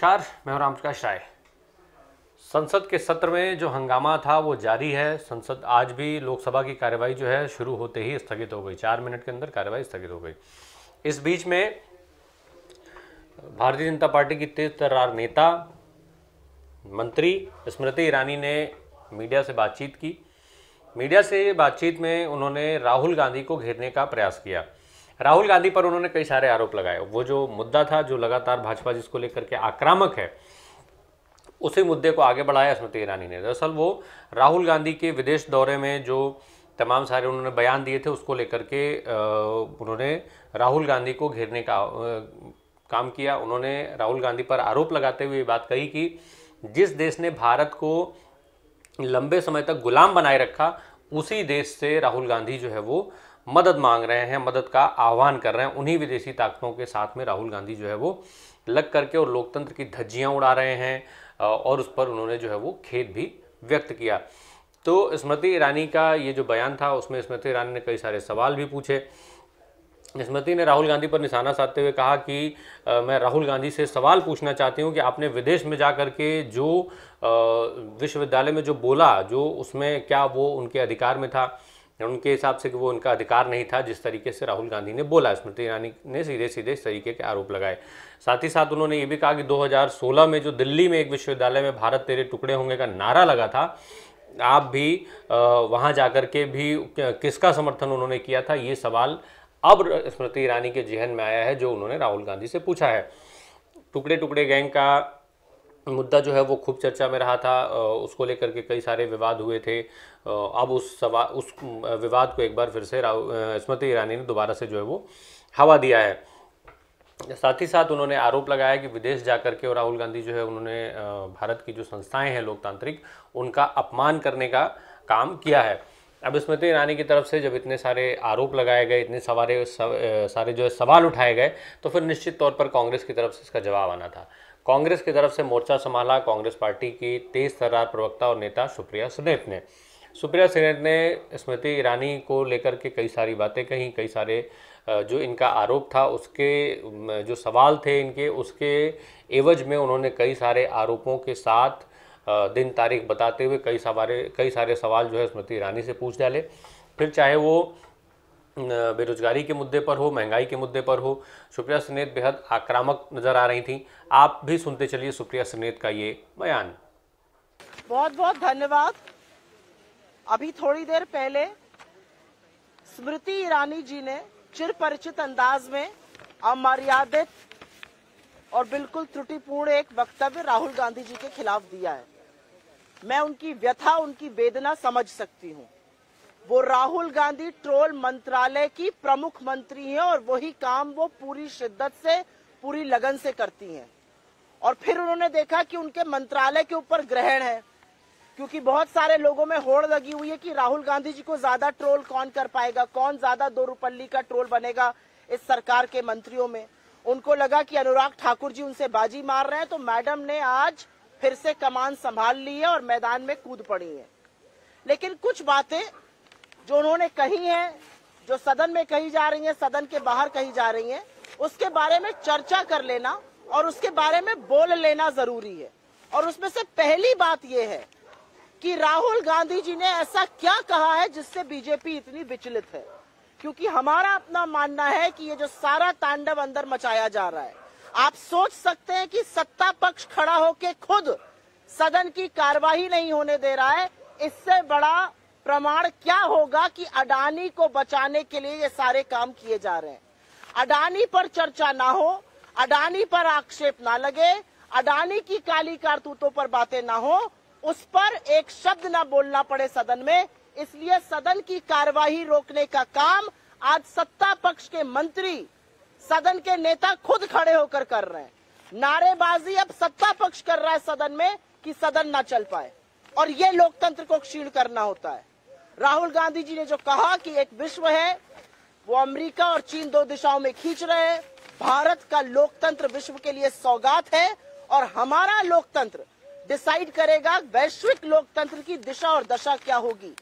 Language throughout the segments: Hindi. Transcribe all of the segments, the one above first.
नमस्कार, मैं हूं राम प्रकाश राय। संसद के सत्र में जो हंगामा था वो जारी है। संसद आज भी लोकसभा की कार्यवाही जो है शुरू होते ही स्थगित हो गई। 4 मिनट के अंदर कार्यवाही स्थगित हो गई। इस बीच में भारतीय जनता पार्टी की तेज तर्रार नेता मंत्री स्मृति ईरानी ने मीडिया से बातचीत की। मीडिया से बातचीत में उन्होंने राहुल गांधी को घेरने का प्रयास किया। राहुल गांधी पर उन्होंने कई सारे आरोप लगाए। वो जो मुद्दा था, जो लगातार भाजपा जिसको लेकर के आक्रामक है, उसी मुद्दे को आगे बढ़ाया स्मृति ईरानी ने। दरअसल वो राहुल गांधी के विदेश दौरे में जो तमाम सारे उन्होंने बयान दिए थे, उसको लेकर के उन्होंने राहुल गांधी को घेरने का काम किया। उन्होंने राहुल गांधी पर आरोप लगाते हुए ये बात कही कि जिस देश ने भारत को लंबे समय तक गुलाम बनाए रखा, उसी देश से राहुल गांधी जो है वो मदद मांग रहे हैं, मदद का आह्वान कर रहे हैं। उन्हीं विदेशी ताकतों के साथ में राहुल गांधी जो है वो लग करके और लोकतंत्र की धज्जियां उड़ा रहे हैं और उस पर उन्होंने जो है वो खेद भी व्यक्त किया। तो स्मृति ईरानी का ये जो बयान था, उसमें स्मृति ईरानी ने कई सारे सवाल भी पूछे। स्मृति ने राहुल गांधी पर निशाना साधते हुए कहा कि मैं राहुल गांधी से सवाल पूछना चाहती हूं कि आपने विदेश में जाकर के जो विश्वविद्यालय में जो बोला, जो उसमें क्या वो उनके अधिकार में था? उनके हिसाब से कि वो उनका अधिकार नहीं था, जिस तरीके से राहुल गांधी ने बोला। स्मृति ईरानी ने सीधे सीधे इस तरीके के आरोप लगाए। साथ ही साथ उन्होंने ये भी कहा कि 2016 में जो दिल्ली में एक विश्वविद्यालय में भारत तेरे टुकड़े होंगे का नारा लगा था, आप भी वहाँ जाकर के भी किसका समर्थन उन्होंने किया था? ये सवाल अब स्मृति ईरानी के जहन में आया है, जो उन्होंने राहुल गांधी से पूछा है। टुकड़े टुकड़े गैंग का मुद्दा जो है वो खूब चर्चा में रहा था। उसको लेकर के कई सारे विवाद हुए थे। अब उस विवाद को एक बार फिर से स्मृति ईरानी ने दोबारा से जो है वो हवा दिया है। साथ ही साथ उन्होंने आरोप लगाया कि विदेश जाकर के और राहुल गांधी जो है उन्होंने भारत की जो संस्थाएं हैं लोकतांत्रिक, उनका अपमान करने का काम किया है। अब स्मृति ईरानी की तरफ से जब इतने सारे आरोप लगाए गए, इतने सारे जो है सवाल उठाए गए, तो फिर निश्चित तौर पर कांग्रेस की तरफ से इसका जवाब आना था। कांग्रेस की तरफ से मोर्चा संभाला कांग्रेस पार्टी की तेज तर्रार प्रवक्ता और नेता सुप्रिया सुनेत ने। सुप्रिया सुनेत ने स्मृति ईरानी को लेकर के कई सारी बातें कहीं, कई सारे जो इनका आरोप था, उसके जो सवाल थे इनके, उसके एवज में उन्होंने कई सारे आरोपों के साथ दिन तारीख बताते हुए कई सारे सवाल जो है स्मृति ईरानी से पूछ डाले। फिर चाहे वो बेरोजगारी के मुद्दे पर हो, महंगाई के मुद्दे पर हो, सुप्रिया सुनेत बेहद आक्रामक नजर आ रही थी। आप भी सुनते चलिए सुप्रिया सुनेत का ये बयान। बहुत बहुत धन्यवाद। अभी थोड़ी देर पहले स्मृति ईरानी जी ने चिर परिचित अंदाज में अमर्यादित और बिल्कुल त्रुटिपूर्ण एक वक्तव्य राहुल गांधी जी के खिलाफ दिया है। मैं उनकी व्यथा, उनकी वेदना समझ सकती हूँ। वो राहुल गांधी ट्रोल मंत्रालय की प्रमुख मंत्री हैं और वही काम वो पूरी शिद्दत से, पूरी लगन से करती हैं। और फिर उन्होंने देखा कि उनके मंत्रालय के ऊपर ग्रहण है, क्योंकि बहुत सारे लोगों में होड़ लगी हुई है कि राहुल गांधी जी को ज्यादा ट्रोल कौन कर पाएगा, कौन ज्यादा दो रुपल्ली का ट्रोल बनेगा इस सरकार के मंत्रियों में। उनको लगा कि अनुराग ठाकुर जी उनसे बाजी मार रहे हैं, तो मैडम ने आज फिर से कमान संभाल ली है और मैदान में कूद पड़ी है। लेकिन कुछ बातें जो उन्होंने कही हैं, जो सदन में कही जा रही हैं, सदन के बाहर कही जा रही हैं, उसके बारे में चर्चा कर लेना और उसके बारे में बोल लेना जरूरी है। और उसमें से पहली बात यह है कि राहुल गांधी जी ने ऐसा क्या कहा है जिससे बीजेपी इतनी विचलित है। क्योंकि हमारा अपना मानना है कि ये जो सारा तांडव अंदर मचाया जा रहा है, आप सोच सकते हैं कि सत्ता पक्ष खड़ा होकर खुद सदन की कार्यवाही नहीं होने दे रहा है। इससे बड़ा प्रमाण क्या होगा कि अडानी को बचाने के लिए ये सारे काम किए जा रहे हैं। अडानी पर चर्चा ना हो, अडानी पर आक्षेप ना लगे, अडानी की काली कारतूतों पर बातें ना हो, उस पर एक शब्द ना बोलना पड़े सदन में। इसलिए सदन की कार्यवाही रोकने का काम आज सत्ता पक्ष के मंत्री, सदन के नेता खुद खड़े होकर कर रहे हैं। नारेबाजी अब सत्ता पक्ष कर रहा है सदन में कि सदन ना चल पाए, और ये लोकतंत्र को क्षीण करना होता है। राहुल गांधी जी ने जो कहा कि एक विश्व है, वो अमेरिका और चीन दो दिशाओं में खींच रहे हैं। भारत का लोकतंत्र विश्व के लिए सौगात है और हमारा लोकतंत्र डिसाइड करेगा वैश्विक लोकतंत्र की दिशा और दशा क्या होगी।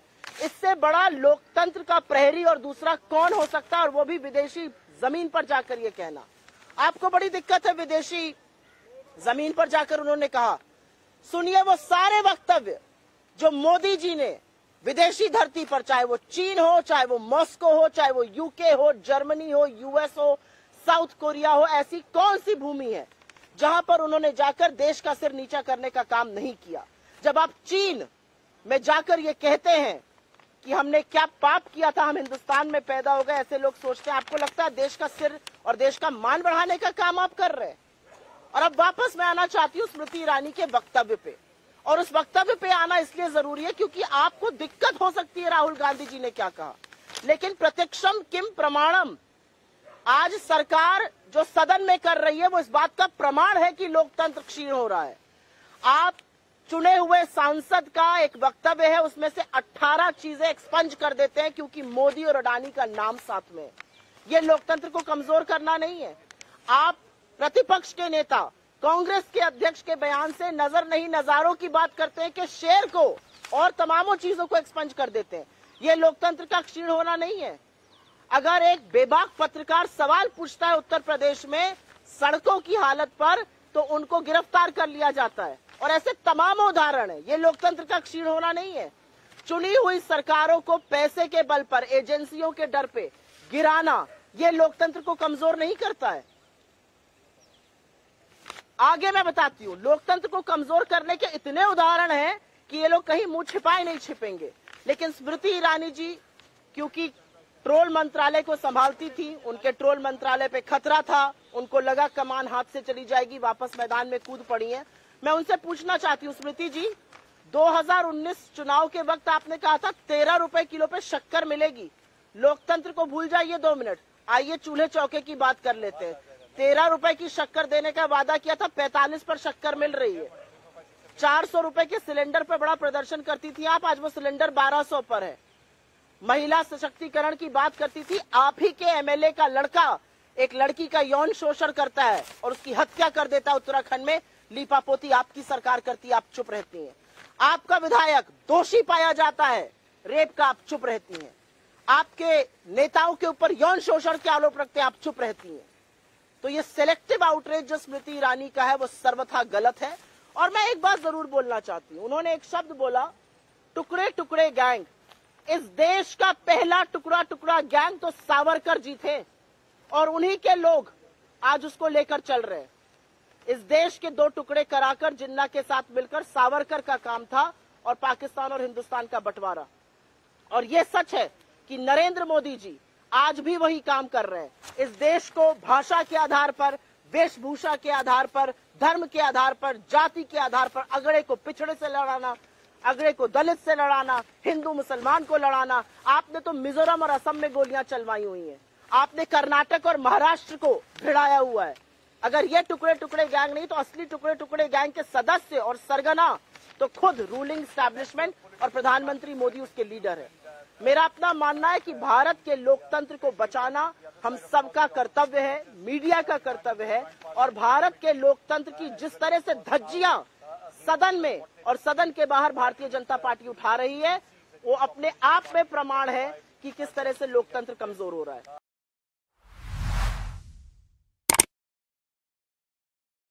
इससे बड़ा लोकतंत्र का प्रहरी और दूसरा कौन हो सकता है, और वो भी विदेशी जमीन पर जाकर ये कहना। आपको बड़ी दिक्कत है विदेशी जमीन पर जाकर उन्होंने कहा। सुनिए वो सारे वक्तव्य जो मोदी जी ने विदेशी धरती पर, चाहे वो चीन हो, चाहे वो मॉस्को हो, चाहे वो यूके हो, जर्मनी हो, यूएस हो, साउथ कोरिया हो, ऐसी कौन सी भूमि है जहां पर उन्होंने जाकर देश का सिर नीचा करने का काम नहीं किया। जब आप चीन में जाकर ये कहते हैं कि हमने क्या पाप किया था, हम हिंदुस्तान में पैदा हो गए, ऐसे लोग सोचते हैं, आपको लगता है देश का सिर और देश का मान बढ़ाने का काम आप कर रहे हैं। और अब वापस मैं आना चाहती हूँ स्मृति ईरानी के वक्तव्य पे, और उस वक्तव्य पे आना इसलिए जरूरी है क्योंकि आपको दिक्कत हो सकती है राहुल गांधी जी ने क्या कहा, लेकिन प्रत्यक्षम किम प्रमाणम, आज सरकार जो सदन में कर रही है वो इस बात का प्रमाण है कि लोकतंत्र क्षीण हो रहा है। आप चुने हुए सांसद का एक वक्तव्य है, उसमें से 18 चीजें एक्सपंज कर देते हैं क्योंकि मोदी और अडानी का नाम साथ में है। ये लोकतंत्र को कमजोर करना नहीं है। आप प्रतिपक्ष के नेता कांग्रेस के अध्यक्ष के बयान से नजर नहीं नजारों की बात करते हैं कि शेर को और तमामों चीजों को एक्सपंज कर देते हैं। ये लोकतंत्र का क्षीण होना नहीं है। अगर एक बेबाक पत्रकार सवाल पूछता है उत्तर प्रदेश में सड़कों की हालत पर, तो उनको गिरफ्तार कर लिया जाता है, और ऐसे तमाम उदाहरण है। ये लोकतंत्र का क्षीण होना नहीं है। चुनी हुई सरकारों को पैसे के बल पर, एजेंसियों के डर पे गिराना, ये लोकतंत्र को कमजोर नहीं करता है। आगे मैं बताती हूँ, लोकतंत्र को कमजोर करने के इतने उदाहरण हैं कि ये लोग कहीं मुंह छिपाए नहीं छिपेंगे। लेकिन स्मृति ईरानी जी क्योंकि ट्रोल मंत्रालय को संभालती थी, उनके ट्रोल मंत्रालय पे खतरा था, उनको लगा कमान हाथ से चली जाएगी, वापस मैदान में कूद पड़ी हैं। मैं उनसे पूछना चाहती हूँ स्मृति जी, 2019 चुनाव के वक्त आपने कहा था 13 रुपए किलो पे शक्कर मिलेगी। लोकतंत्र को भूल जाइए 2 मिनट, आइए चूल्हे चौके की बात कर लेते हैं। 13 रुपए की शक्कर देने का वादा किया था, 45 पर शक्कर मिल रही है। 400 रुपए के सिलेंडर पर बड़ा प्रदर्शन करती थी आप, आज वो सिलेंडर 1200 पर है। महिला सशक्तिकरण की बात करती थी, आप ही के एमएलए का लड़का एक लड़की का यौन शोषण करता है और उसकी हत्या कर देता है उत्तराखंड में, लीपापोती आपकी सरकार करती है, आप चुप रहती हैं। आपका विधायक दोषी पाया जाता है रेप का, आप चुप रहती हैं। आपके नेताओं के ऊपर यौन शोषण के आरोप रखते हैं, आप चुप रहती हैं। तो ये सिलेक्टिव आउटरीच जो स्मृति ईरानी का है वो सर्वथा गलत है। और मैं एक बात जरूर बोलना चाहती हूँ, उन्होंने एक शब्द बोला, टुकड़े टुकड़े गैंग। इस देश का पहला टुकड़ा टुकड़ा गैंग तो सावरकर जी थे, और उन्हीं के लोग आज उसको लेकर चल रहे हैं। इस देश के 2 टुकड़े कराकर जिन्ना के साथ मिलकर सावरकर का काम था, और पाकिस्तान और हिंदुस्तान का बंटवारा। और ये सच है कि नरेंद्र मोदी जी आज भी वही काम कर रहे हैं। इस देश को भाषा के आधार पर, वेशभूषा के आधार पर, धर्म के आधार पर, जाति के आधार पर अगड़े को पिछड़े से लड़ाना, अगड़े को दलित से लड़ाना, हिंदू मुसलमान को लड़ाना। आपने तो मिजोरम और असम में गोलियां चलवाई हुई हैं, आपने कर्नाटक और महाराष्ट्र को भिड़ाया हुआ है। अगर ये टुकड़े टुकड़े गैंग नहीं तो असली टुकड़े टुकड़े गैंग के सदस्य और सरगना तो खुद रूलिंग एस्टैब्लिशमेंट और प्रधानमंत्री मोदी उसके लीडर है। मेरा अपना मानना है कि भारत के लोकतंत्र को बचाना हम सबका कर्तव्य है, मीडिया का कर्तव्य है। और भारत के लोकतंत्र की जिस तरह से धज्जियां सदन में और सदन के बाहर भारतीय जनता पार्टी उठा रही है, वो अपने आप में प्रमाण है कि किस तरह से लोकतंत्र कमजोर हो रहा है।